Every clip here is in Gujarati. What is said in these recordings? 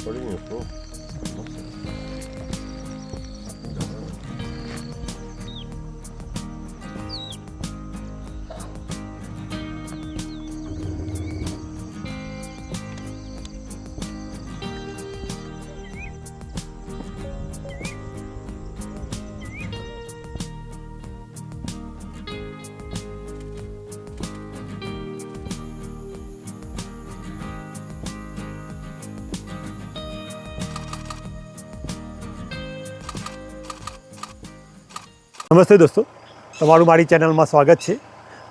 Polígrafo. No sé. નમસ્તે દોસ્તો, તમારું મારી ચેનલમાં સ્વાગત છે.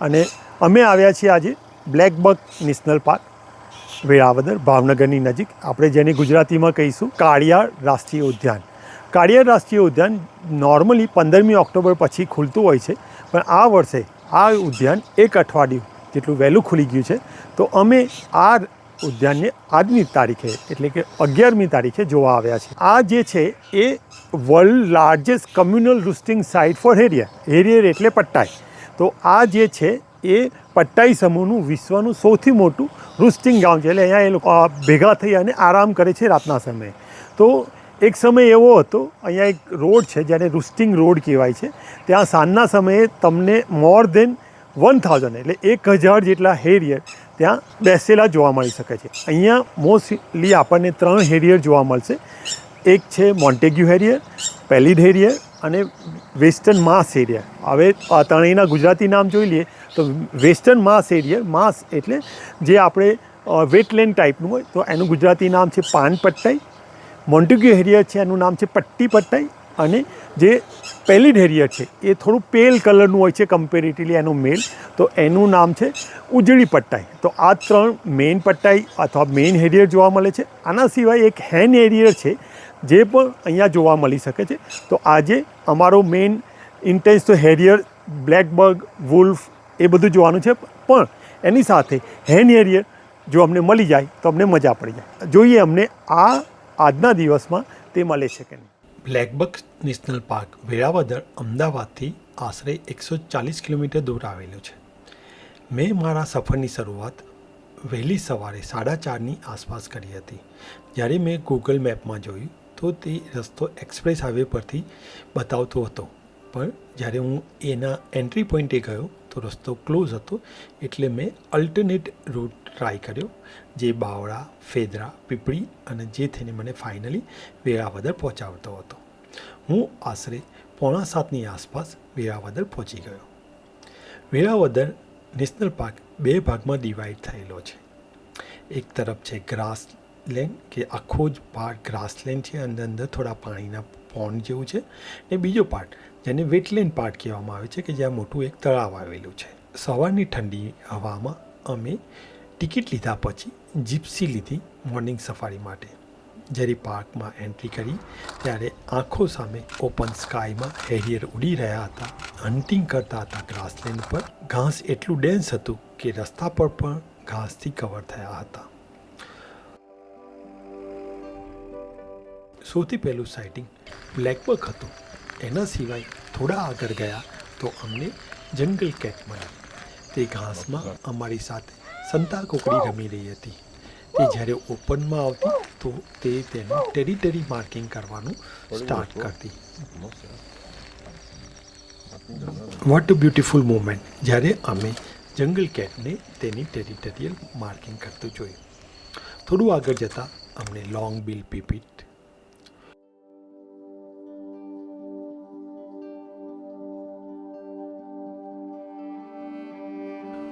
અને અમે આવ્યા છીએ આજે બ્લેકબક નેશનલ પાર્ક, વેળાવદર, ભાવનગરની નજીક. આપણે જેને ગુજરાતીમાં કહીશું કાળિયાર રાષ્ટ્રીય ઉદ્યાન. કાળિયાર રાષ્ટ્રીય ઉદ્યાન નોર્મલી 15મી ઓક્ટોબર પછી ખુલતું હોય છે, પણ આ વર્ષે આ ઉદ્યાન એક અઠવાડિયું જેટલું વહેલું ખુલી ગયું છે. તો અમે આ ઉદ્યાનને આજની તારીખે એટલે કે 11મી તારીખે જોવા આવ્યા છે. આ જે છે એ world largest communal roosting site for harrier. Harrier એટલે પટ્ટાઈ. તો આ જે છે એ પટ્ટાઈ સમૂહનું વિશ્વનું સૌથી મોટું રૂસ્ટિંગ ગ્રાઉન્ડ છે. એટલે અહીંયા એ લોકો ભેગા થઈ અને આરામ કરે છે રાતના સમયે. તો એક સમય એવો હતો, અહીંયા એક રોડ છે જેને રૂસ્ટિંગ રોડ કહેવાય છે. ત્યાં સાંજના સમયે તમને મોર દેન 1000 એટલે 1000 જેટલા હેરિયર ત્યાં બેસેલા જોવા મળી શકે છે. અહીંયા મોસ્ટલી આપણને 3 હેરિયર જોવા મળશે. એક છે મોન્ટેગ્યુ હેરિયર, પેલિડ હેરિયર અને વેસ્ટર્ન માસ હેરિયર. હવે ત્રણેયના ગુજરાતી નામ જોઈ લઈએ તો વેસ્ટર્ન માસ હેરિયર, માસ એટલે જે આપણે વેટલેન્ડ ટાઈપનું હોય, તો એનું ગુજરાતી નામ છે પાન પટ્ટાઈ. મોન્ટેગ્યુ હેરિયર છે એનું નામ છે પટ્ટી પટ્ટાઈ. અને જે પેલિડ હેરિયર છે એ થોડું પેલ કલરનું હોય છે કમ્પેરેટિવલી એનું મેલ, તો એનું નામ છે ઉજળી પટ્ટાઈ. તો આ 3 મેઇન પટ્ટાઈ અથવા મેઇન હેરિયર જોવા મળે છે. આના સિવાય એક હેન હેરિયર છે જે પણ અહીંયા જોવા મળી શકે છે. તો આજે અમારો મેઇન ઇન્ટેન્સ તો હેરિયર, બ્લેકબક, વુલ્ફ એ બધું જોવાનું છે. પણ એની સાથે હેન હેરિયર જો અમને મળી જાય તો અમને મજા પડી જાય. જોઈએ અમને આજના દિવસમાં તે મળે છે કે નહીં. બ્લેકબક નેશનલ પાર્ક વેળાવદર અમદાવાદથી આશરે 140 કિલોમીટર દૂર આવેલું છે. મેં મારા સફરની શરૂઆત વહેલી સવારે 4:30ની આસપાસ કરી હતી. જ્યારે મેં ગૂગલ મેપમાં જોયું તો તે રસ્તો એક્સપ્રેસ હાઈવે પરથી બતાવતો હતો, પણ જ્યારે હું એના એન્ટ્રી પોઈન્ટે ગયો તો રસ્તો ક્લોઝ હતો. એટલે મેં અલ્ટરનેટ રૂટ ટ્રાય કર્યો, જે બાવળા, ફેદરા, પીપળી અને જે થઈને મને ફાઇનલી વેળાવદર પહોંચાડતો હતો. હું આશરે 6:45ની આસપાસ વેળાવદર પહોંચી ગયો. વેળાવદર નેશનલ પાર્ક 2 ભાગમાં ડિવાઈડ થયેલો છે. એક તરફ છે ગ્રાસ લેન્ડ, કે આખો જ પાર્ક ગ્રાસલેન્ડ છે, અંદર થોડા પાણીના પોન્ડ જેવું છે. ને બીજો પાર્ટ જેને વેટલેન્ડ પાર્ટ કહેવામાં આવે છે, કે જ્યાં મોટું એક તળાવ આવેલું છે. સવારની ઠંડી હવામાં અમે ટિકિટ લીધા પછી જીપ્સી લીધી મોર્નિંગ સફારી માટે. જ્યારે પાર્કમાં એન્ટ્રી કરી ત્યારે આંખો સામે ઓપન સ્કાયમાં હેરિયર ઉડી રહ્યા હતા, હન્ટિંગ કરતા હતા ગ્રાસલેન્ડ પર. ઘાસ એટલું ડેન્સ હતું કે રસ્તા પર પણ ઘાસથી કવર થયા હતા. સૌથી પહેલું સાઇટિંગ બ્લેકબક હતું. એના સિવાય થોડા આગળ ગયા તો અમને જંગલ કેટ મળી. તે ઘાસમાં અમારી સાથે સંતા કોકડી રમી રહી હતી. તે જ્યારે ઓપનમાં આવતી તો તે તેનું ટેરિટરી માર્કિંગ કરવાનું સ્ટાર્ટ કરતી. વોટ અ બ્યુટીફુલ મોમેન્ટ, જ્યારે અમે જંગલ કેટને તેની ટેરિટરિયલ માર્કિંગ કરતું જોયું. થોડું આગળ જતાં અમને લોંગ બિલ પીપીટ,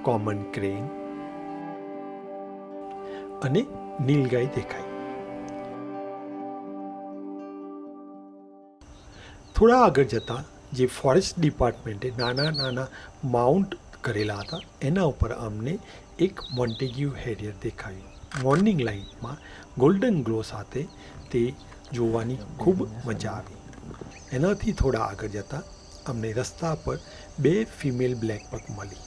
કોમન ક્રેન અને નીલગાય દેખાઈ. થોડા આગળ જતાં જે ફોરેસ્ટ ડિપાર્ટમેન્ટે નાના માઉન્ટ કરેલા હતા એના ઉપર અમને એક મોન્ટેગ્યુ હેરિયર દેખાયું. મોર્નિંગ લાઇટમાં ગોલ્ડન ગ્લો સાથે તે જોવાની ખૂબ મજા આવી. એનાથી થોડા આગળ જતાં અમને રસ્તા પર 2 ફિમેલ બ્લેકબક મળી.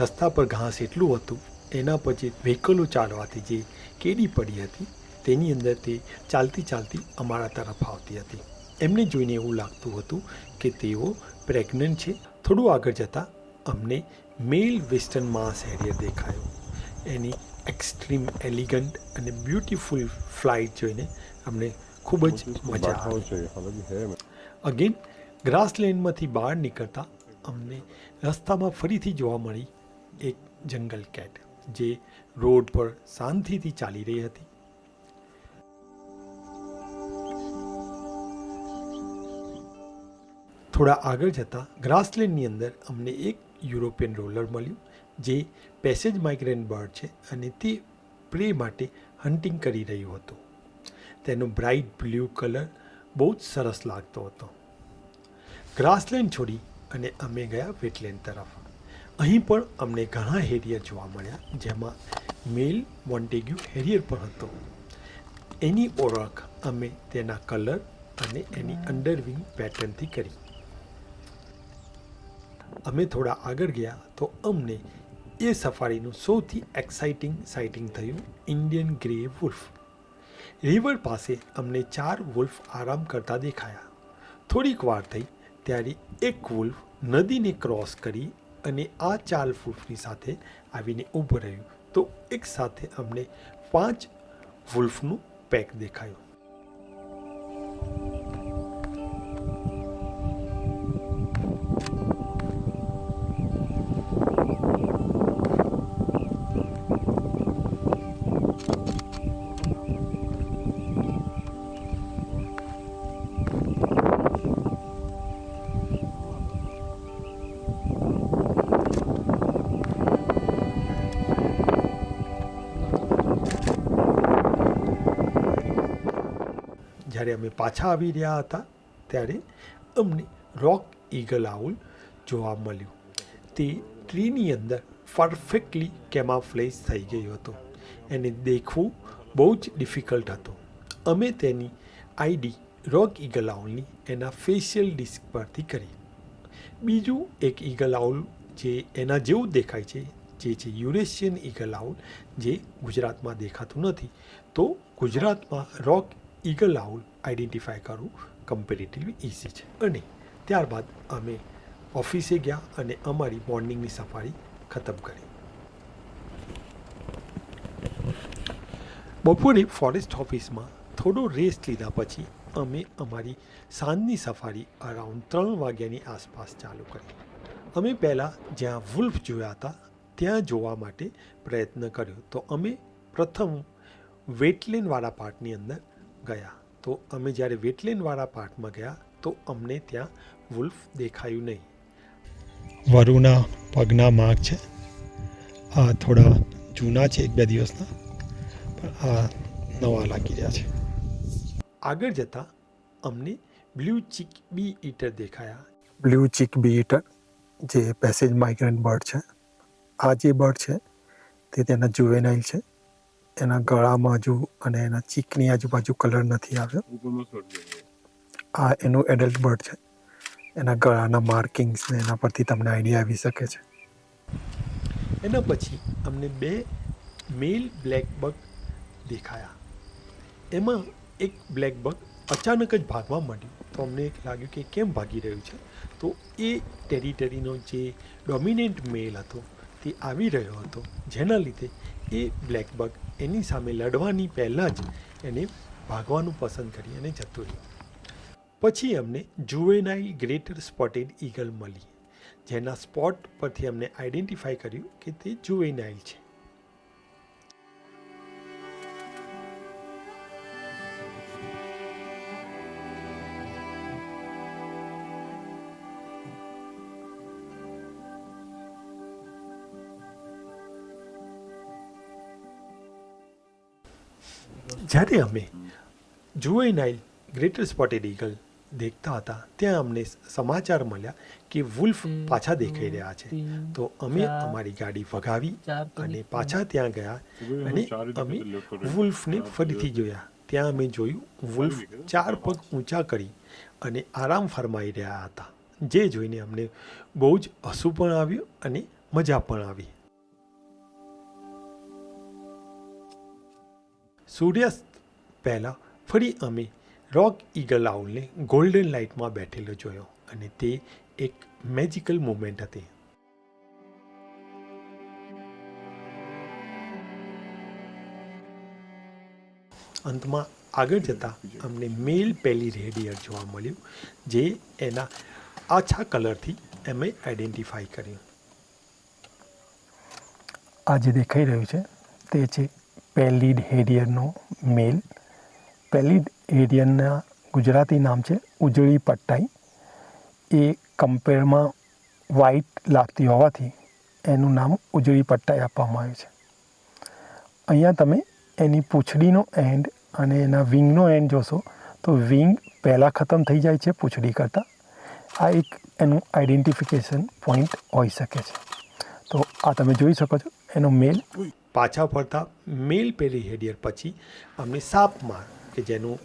રસ્તા પર ઘાસ એટલું હતું, એના પછી વ્હીકલો ચાલવાથી જે કેડી પડી હતી તેની અંદર તે ચાલતી અમારા તરફ આવતી હતી. એમને જોઈને એવું લાગતું હતું કે તેઓ પ્રેગ્નન્ટ છે. થોડું આગળ જતાં અમને મેલ વેસ્ટર્ન માસ હેરિયર દેખાયો. એની એક્સ્ટ્રીમ એલિગન્ટ અને બ્યુટીફુલ ફ્લાઇટ જોઈને અમને ખૂબ જ મજા આવી. અગેન ગ્રાસલેન્ડમાંથી બહાર નીકળતા અમને રસ્તામાં ફરીથી જોવા મળી એક જંગલ કેટ જે રોડ પર શાંતિથી ચાલી રહી હતી. થોડા આગળ જતાં ગ્રાસલેન્ડની અંદર અમને એક યુરોપિયન રોલર મળ્યું જે પેસેજ માઇગ્રેન્ટ બર્ડ છે અને તે પ્રે માટે હન્ટિંગ કરી રહ્યું હતું. તેનો બ્રાઇટ બ્લુ કલર બહુ જ સરસ લાગતો હતો. ગ્રાસલેન્ડ છોડી અને અમે ગયા વેટલેન્ડ તરફ. અહીં પણ અમને ઘણા હેરિયર જોવા મળ્યા, જેમાં મેલ મોન્ટેગ્યુ હેરિયર પણ હતો. એની ઓળખ અમે તેના કલર અને એની અંડરવિંગ પેટર્નથી કરી. અમે થોડા આગળ ગયા તો અમને એ સફારીનું સૌથી એક્સાઇટિંગ સાઇટિંગ થયું ઇન્ડિયન ગ્રે વુલ્ફ. રિવર પાસે અમને 4 વુલ્ફ આરામ કરતા દેખાયા. થોડીક વાર થઈ ત્યારે એક વુલ્ફ નદીને ક્રોસ કરી અને આ 4 વુલ્ફની સાથે આવીને ઊભું રહ્યું તો એક સાથે અમને 5 વુલ્ફનું પેક દેખાયું. જ્યારે અમે પાછા આવી રહ્યા હતા ત્યારે અમને રોક ઈગલ આઉલ જોવા મળ્યું. તે ટ્રીની અંદર પરફેક્ટલી કેમાફ્લેજ થઈ ગયું હતું. એને દેખવું બહુ જ ડિફિકલ્ટ હતું. અમે તેની આઈડી રોક ઈગલ આઉલની એના ફેશિયલ ડિસ્ક પરથી કરી. બીજું એક ઈગલ આઉલ જે એના જેવું દેખાય છે જે છે યુરેશિયન ઈગલ આઉલ, જે ગુજરાતમાં દેખાતું નથી. તો ગુજરાતમાં રોક ઈગલ આઉલ આઈડેન્ટિફાય કરવું કમ્પેરેટિવલી ઇઝી છે. અને ત્યારબાદ અમે ઓફિસે ગયા અને અમારી મોર્નિંગની સફારી ખતમ કરી. બપોરે ફોરેસ્ટ ઓફિસમાં થોડો રેસ્ટ લીધા પછી અમે અમારી સાંજની સફારી અરાઉન્ડ 3 વાગ્યાની આસપાસ ચાલુ કરી. અમે પહેલાં જ્યાં વુલ્ફ જોયા હતા ત્યાં જોવા માટે પ્રયત્ન કર્યો. તો અમે પ્રથમ વેટલેન્ડવાળા પાર્ટની અંદર ગયા. તો અમે જ્યારે વેટલેન્ડવાળા પાર્ટમાં ગયા તો અમને ત્યાં વુલ્ફ દેખાયું નહીં. વરુના પગના માર્ક છે. આ થોડા જૂના છે, 1-2 દિવસના, પણ આ નવા લાગી રહ્યા છે. આગળ જતાં અમને બ્લુ ચીક બી ઈટર દેખાયા. બ્લુ ચીક બી ઈટર જે પેસેજ માઇગ્રન્ટ બર્ડ છે. આ જે બર્ડ છે તે તેના જુવેનાઇલ છે. એના ગળામાં હજુ અને એના ચીકની આજુબાજુ કલર નથી આવ્યો. આ એનું એડલ્ટ બર્ડ છે. એના ગળાના માર્કિંગ્સ ને એના પરથી તમને આઈડિયા આવી શકે છે. એના પછી અમને 2 મેલ બ્લેક બગ દેખાયા. એમાં એક બ્લેક બગ અચાનક જ ભાગવા માંડ્યું. તો અમને લાગ્યું કે કેમ ભાગી રહ્યું છે. તો એ ટેરિટરીનો જે ડોમિનેન્ટ મેલ હતો તે આવી રહ્યો હતો, જેના લીધે એ બ્લેક બગ એની સામે લડવાની પહેલાં જ એને ભાગવાનું પસંદ કરી અને જતું રહ્યું. પછી અમને જુવેનાઇલ ગ્રેટર સ્પોટેડ ઈગલ મળી, જેના સ્પોટ પરથી અમને આઈડેન્ટિફાઈ કર્યું કે તે જુવેનાઇલ છે. જ્યારે અમે જુવેનાઇલ ગ્રેટર સ્પોટેડ ઈગલ દેખતા હતા ત્યાં અમને સમાચાર મળ્યા કે વુલ્ફ પાછા દેખાઈ રહ્યા છે. તો અમે અમારી ગાડી ભગાવી અને પાછા ત્યાં ગયા અને અમે વુલ્ફને ફરીથી જોયા. ત્યાં અમે જોયું વુલ્ફ 4 પગ ઊંચા કરી અને આરામ ફરમાઈ રહ્યા હતા, જે જોઈને અમને બહુ જ હસવું પણ આવ્યું અને મજા પણ આવી. સૂર્યાસ્ત પહેલાં ફરી અમે રોક ઈગલ આઉલને ગોલ્ડન લાઇટમાં બેઠેલો જોયો અને તે એક મેજિકલ મુમેન્ટ હતી. અંતમાં આગળ જતાં અમને મેલ પેલી રેડિયર જોવા મળ્યું, જે એના આછા કલરથી અમે આઈડેન્ટિફાઈ કર્યું. આ જે દેખાઈ રહ્યું છે તે છે પેલિડ હેરિયરનો મેલ. પેલિડ હેરિયરના ગુજરાતી નામ છે ઉજળી પટ્ટાઈ. એ કમ્પેરમાં વ્હાઇટ લાગતી હોવાથી એનું નામ ઉજળી પટ્ટાઈ આપવામાં આવ્યું છે. અહીંયા તમે એની પૂંછડીનો એન્ડ અને એના વિંગનો એન્ડ જોશો તો વિંગ પહેલાં ખતમ થઈ જાય છે પૂંછડી કરતાં. આ એક એનું આઈડેન્ટિફિકેશન પોઈન્ટ હોઈ શકે છે. તો આ તમે જોઈ શકો છો એનો મેલ. પાછા ફરતા મેલ પેલી રેડિયર પછી અમને સાપમાર, કે જેનું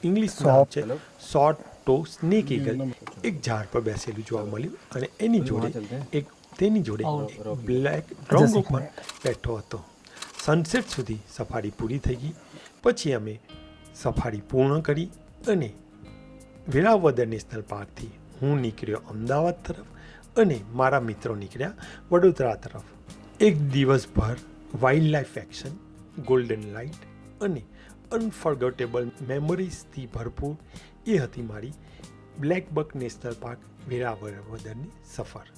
ઇંગ્લિશ નામ છે શોર્ટ ટો સ્નેક ઈગલ, એક ઝાડ પર બેસેલું જોવા મળ્યું અને તેની જોડે એક બ્લેક ડ્રોંગો પણ બેઠો હતો. સનસેટ સુધી સફારી પૂરી થઈ ગઈ. પછી અમે સફારી પૂર્ણ કરી અને વેળાવદર નેશનલ પાર્કથી હું નીકળ્યો અમદાવાદ તરફ અને મારા મિત્રો નીકળ્યા વડોદરા તરફ. એક દિવસભર wild life action, golden light અને અનફર્ગેટેબલ મેમરીઝથી ભરપૂર એ હતી મારી બ્લેક બક નેશનલ પાર્ક વેળાવદરની સફર.